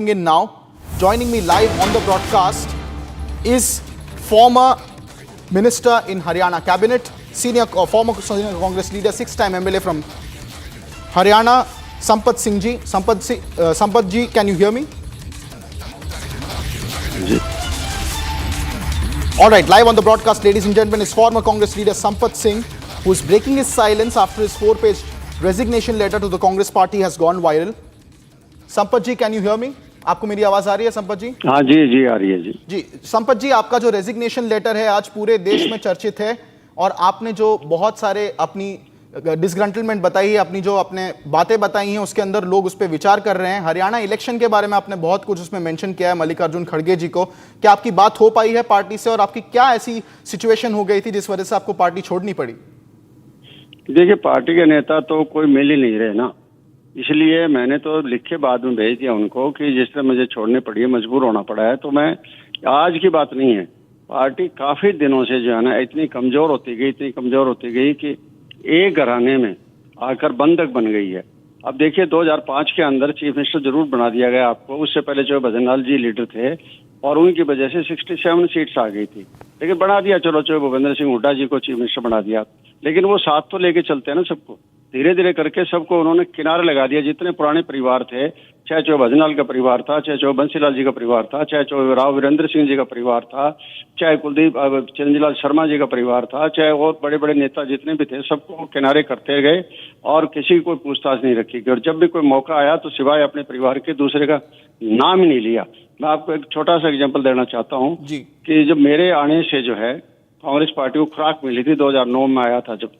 In now, joining me live on the broadcast is former minister in Haryana cabinet, former senior Congress leader, six-time MLA from Haryana, Sampath Singh ji. Sampath ji, can you hear me? All right, live on the broadcast, ladies and gentlemen, is former Congress leader Sampath Singh, who is breaking his silence after his 4-page resignation letter to the Congress party has gone viral. Sampath ji, can you hear me? आपको मेरी आवाज आ रही है संपत जी? हाँ जी आ रही है जी। संपत जी, आपका जो रेजिग्नेशन लेटर है आज पूरे देश में चर्चित है और आपने जो बहुत सारे अपनी डिसग्रंटलमेंट बताई है, अपनी जो अपने बातें बताई हैं, उसके अंदर लोग उस पर विचार कर रहे हैं। हरियाणा इलेक्शन के बारे में आपने बहुत कुछ उसमें मेंशन किया है मल्लिकार्जुन खड़गे जी को। क्या आपकी बात हो पाई है पार्टी से और आपकी क्या ऐसी सिचुएशन हो गई थी जिस वजह से आपको पार्टी छोड़नी पड़ी? देखिए, पार्टी के नेता तो कोई मिल ही नहीं रहे ना, इसलिए मैंने तो लिख के बाद में भेज दिया उनको कि जिस तरह मुझे छोड़ने पड़ी है, मजबूर होना पड़ा है। तो मैं आज की बात नहीं है, पार्टी काफी दिनों से जो है ना इतनी कमजोर होती गई कि एक घराने में आकर बंधक बन गई है। अब देखिए, 2005 के अंदर चीफ मिनिस्टर जरूर बना दिया गया आपको, उससे पहले जो भजन लाल जी लीडर थे और उनकी वजह से 67 सीट्स आ गई थी, लेकिन बना दिया, चलो भूपेंद्र सिंह हुड्डा जी को चीफ मिनिस्टर बना दिया। लेकिन वो साथ तो लेके चलते हैं ना सबको, धीरे धीरे करके सबको उन्होंने किनारे लगा दिया। जितने पुराने परिवार थे, चाहे भजनलाल का परिवार था, चाहे बंसीलाल जी का परिवार था, चाहे राव वीरेंद्र सिंह जी का परिवार था, चाहे कुलदीप चिरंजीलाल शर्मा जी का परिवार था, चाहे और बड़े बड़े नेता जितने भी थे, सबको किनारे करते गए और किसी की कोई पूछताछ नहीं रखी गई। और जब भी कोई मौका आया तो सिवाय अपने परिवार के दूसरे का नाम ही नहीं लिया। मैं आपको एक छोटा सा एग्जाम्पल देना चाहता हूँ कि जब मेरे आने से जो है कांग्रेस पार्टी को खुराक मिली थी, 2009 में आया था, जब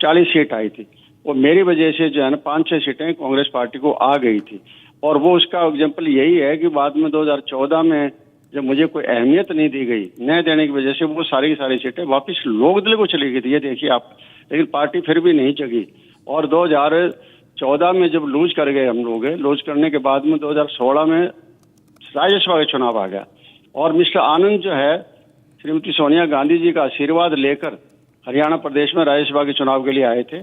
40 सीट आई थी, वो मेरी वजह से जो है ना 5-6 सीटें कांग्रेस पार्टी को आ गई थी। और वो उसका एग्जाम्पल यही है कि बाद में 2014 में जब मुझे कोई अहमियत नहीं दी गई, न देने की वजह से वो सारी सीटें वापस लोकदल को चली गई थी, ये देखिए आप। लेकिन पार्टी फिर भी नहीं जगी और 2014 में जब लूज कर गए हम लोग, लूज करने के बाद में 2016 में राज्यसभा का चुनाव आ गया और मिस्टर आनंद जो है श्रीमती सोनिया गांधी जी का आशीर्वाद लेकर हरियाणा प्रदेश में राज्यसभा के चुनाव के लिए आए थे।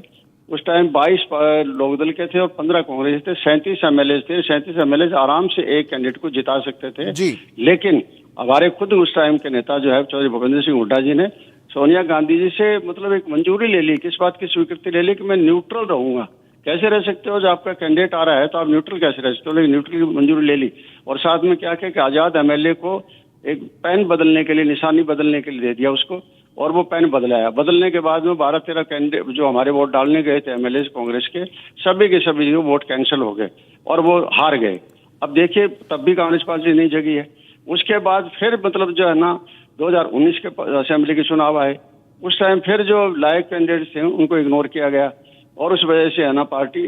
उस टाइम 22 लोकदल के थे और 15 कांग्रेस थे, 37 एमएलए थे। 37 एमएलए आराम से एक कैंडिडेट को जिता सकते थे जी। लेकिन हमारे खुद उस टाइम के नेता जो है चौधरी भूपेंद्र सिंह हुड्डा जी ने सोनिया गांधी जी से मतलब एक मंजूरी ले ली, किस बात की स्वीकृति ले ली कि मैं न्यूट्रल रहूंगा। कैसे रह सकते हो, जब आपका कैंडिडेट आ रहा है तो आप न्यूट्रल कैसे रह सकते हो? लेकिन न्यूट्रल की मंजूरी ले ली और साथ में क्या किया कि आजाद एमएलए को एक पेन बदलने के लिए, निशानी बदलने के लिए दे दिया उसको और वो पेन बदलाया। बदलने के बाद में 12-13 कैंडिडेट जो हमारे वोट डालने गए थे एमएलए कांग्रेस के, सभी के सभी वोट कैंसिल हो गए और वो हार गए। अब देखिए, तब भी कांग्रेस पार्टी नहीं जगी है। उसके बाद फिर मतलब जो है ना 2019 के असेंबली के चुनाव आए, उस टाइम फिर जो लायक कैंडिडेट थे उनको इग्नोर किया गया और उस वजह से है ना पार्टी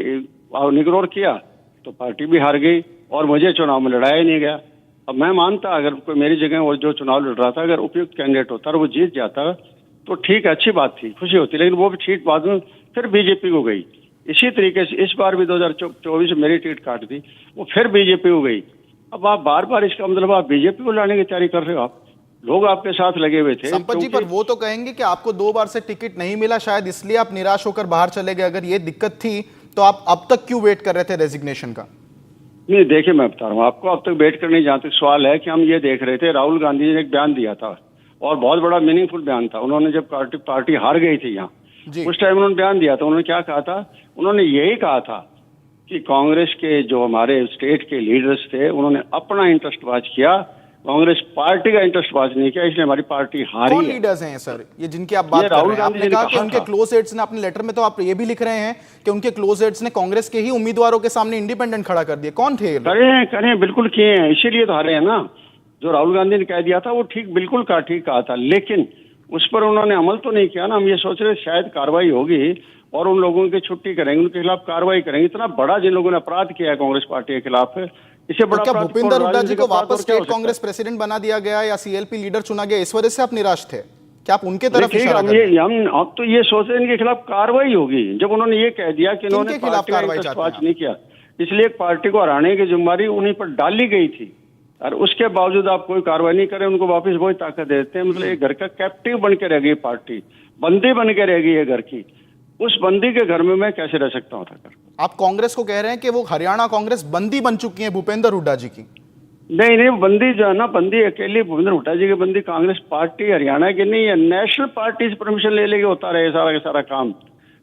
इग्नोर किया तो पार्टी भी हार गई और मुझे चुनाव में लड़ाया ही नहीं गया। अब मैं मानता अगर कोई मेरी जगह वो जो चुनाव लड़ रहा था, अगर उपयुक्त कैंडिडेट होता और वो जीत जाता तो ठीक है, अच्छी बात थी, खुशी होती। लेकिन वो भी सीट बाद में फिर बीजेपी को गई। इसी तरीके से इस बार भी 2024 में मेरी टिकट काट दी, वो फिर बीजेपी को गई। अब आप बार बार इसका मतलब आप बीजेपी को लाने की तैयारी कर रहे हो, आप लोग आपके साथ लगे हुए थे। संपत जी, पर वो तो कहेंगे कि आपको 2 बार से टिकट नहीं मिला, शायद इसलिए आप निराश होकर बाहर चले गए। अगर ये दिक्कत थी तो आप अब तक क्यों वेट कर रहे थे रेजिग्नेशन का? नहीं, देखिए मैं बता रहा हूँ आपको, अब तक वेट करने जहाँ तक सवाल है कि हम ये देख रहे थे, राहुल गांधी जी ने एक बयान दिया था और बहुत बड़ा मीनिंगफुल बयान था। उन्होंने जब पार्टी हार गई थी यहाँ, उस टाइम उन्होंने बयान दिया था। उन्होंने क्या कहा था? उन्होंने यही कहा था कि कांग्रेस के जो हमारे स्टेट के लीडर्स थे उन्होंने अपना इंटरेस्ट वाच किया, कांग्रेस पार्टी का इंटरेस्ट वाच नहीं किया, इसलिए हमारी पार्टी हारी है। कौन लीडर्स हैं सर ये जिनकी आप बात कर रहे हैं? आपने कहा कि उनके क्लोज एड्स ने, अपने लेटर में तो आप ये भी लिख रहे हैं कि उनके क्लोज एड्स ने कांग्रेस के ही उम्मीदवारों के सामने इंडिपेंडेंट खड़ा कर दिया। कौन थे? करे बिल्कुल किए हैं, इसीलिए तो हारे हैं ना। जो राहुल गांधी ने कह दिया था वो ठीक बिल्कुल ठीक कहा था, लेकिन उस पर उन्होंने अमल तो नहीं किया ना। हम ये सोच रहे शायद कार्रवाई होगी और उन लोगों की छुट्टी करेंगे, उनके खिलाफ कार्रवाई करेंगे। इतना बड़ा जिन लोगों ने अपराध किया है कांग्रेस पार्टी के खिलाफ, इसे बड़ा क्या भूपेंद्र हुड्डा जी को वापस स्टेट कांग्रेस प्रेसिडेंट बना दिया गया या सीएलपी लीडर चुना गया, इस वजह से आप निराश थे? क्या आप उनके तरफ इशारा कर रहे हैं? हम अब तो ये सोच रहे हैं इनके खिलाफ कार्रवाई होगी। जब उन्होंने ये कह दिया कि इन्होंने पार्टी का इंटरेस्ट नहीं किया, इसलिए एक पार्टी को हराने की जिम्मेदारी उन्हीं पर डाली गई थी और उसके बावजूद आप कोई कार्रवाई नहीं करें, उनको वापस वही ताकत देते हैं। मतलब ये घर का कैप्टिव बन के रह गई पार्टी, बंदी बन के रह गई है घर की। उस बंदी के घर में मैं कैसे रह सकता हूँ? आप कांग्रेस को कह रहे हैं कि वो हरियाणा कांग्रेस बंदी बन चुकी है भूपेंद्र हुड्डा जी की। नहीं नहीं, बंदी जो है ना, बंदी अकेली भूपेंद्र हुड्डा जी की बंदी कांग्रेस पार्टी हरियाणा की नहीं है। नेशनल पार्टी से परमिशन ले लेके होता रहे सारा का सारा काम।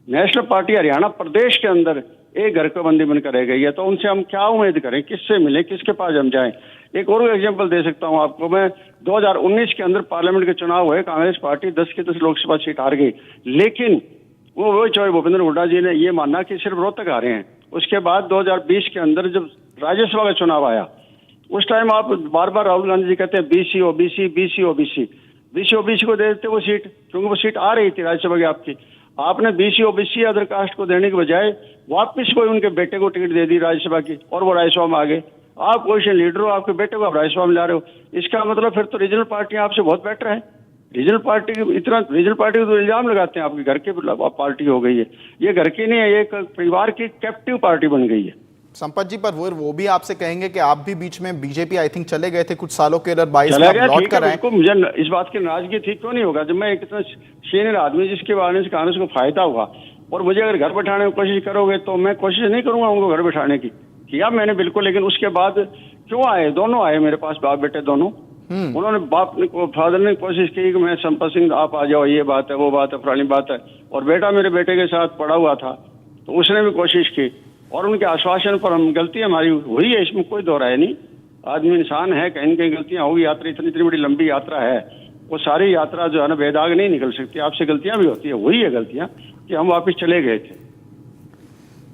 नेशनल पार्टी हरियाणा प्रदेश के अंदर एक घर को बंदी बनकर रह गई है, तो उनसे हम क्या उम्मीद करें, किससे मिले, किसके पास हम जाएं। एक और एग्जांपल दे सकता हूं आपको मैं। 2019 के अंदर पार्लियामेंट के चुनाव हुए, कांग्रेस पार्टी 10 की 10 लोकसभा सीट हार गई, लेकिन वो चौधरी भूपेंद्र हुड्डा जी ने ये माना कि सिर्फ रोहतक हारे हैं। उसके बाद 2020 के अंदर जब राज्यसभा का चुनाव आया, उस टाइम आप बार बार राहुल गांधी जी कहते हैं BC OBC BC OBC, BC OBC को दे देते वो सीट, क्योंकि वो सीट आ रही थी राज्यसभा की आपकी। आपने बीसी ओबीसी अदर कास्ट को देने के बजाय वापस कोई उनके बेटे को टिकट दे दी राज्यसभा की, और वो राज्यसभा में आ गए। आप पोजिशन लीडर हो, आपके बेटे को आप राज्यसभा में ला रहे हो, इसका मतलब फिर तो रीजनल पार्टी आपसे बहुत बेटर है। रीजनल पार्टी को तो इल्जाम लगाते हैं आपके घर की पार्टी हो गई है। ये घर की नहीं है, ये एक परिवार की कैप्टिव पार्टी बन गई है। संपत जी, पर वो भी आपसे कहेंगे कि आप भी बीच में बीजेपी आई थिंक चले गए थे कुछ सालों के अंदर, 22 में लौट कर आए। मुझे इस बात की नाराजगी थी, क्यों नहीं होगा, जब मैं एक इतना सीनियर आदमी जिसके बारे से कांग्रेस को फायदा हुआ, और मुझे अगर घर बैठाने की कोशिश करोगे तो मैं कोशिश नहीं करूंगा उनको घर बैठाने की। किया मैंने बिल्कुल, लेकिन उसके बाद क्यों आए, दोनों आए मेरे पास, बाप बेटे दोनों। उन्होंने फादर ने कोशिश की कि मैं संपत सिंह आप आ जाओ, ये बात है वो बात है फलानी बात है, और बेटा मेरे बेटे के साथ पड़ा हुआ था तो उसने भी कोशिश की, और उनके आश्वासन पर हम गलती हमारी हुई है, इसमें कोई दो राय नहीं। आदमी इंसान है, कहीं न कहीं गलतियां होगी। यात्रा इतनी बड़ी लंबी यात्रा है, वो सारी यात्रा जो है ना बेदाग नहीं निकल सकती, आपसे गलतियां भी होती है। हुई है गलतियां कि हम वापस चले गए थे।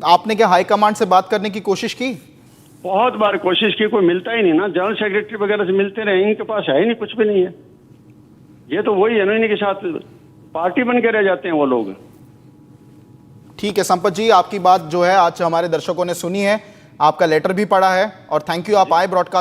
आपने क्या हाईकमांड से बात करने की कोशिश की? बहुत बार कोशिश की, कोई मिलता ही नहीं ना। जनरल सेक्रेटरी वगैरह से मिलते रहे, इनके पास है ही नहीं, कुछ भी नहीं है। ये तो वही है ना, इनके साथ पार्टी बन के रह जाते हैं वो लोग। ठीक है संपत जी, आपकी बात जो है आज हमारे दर्शकों ने सुनी है, आपका लेटर भी पढ़ा है, और थैंक यू, आप आए ब्रॉडकास्ट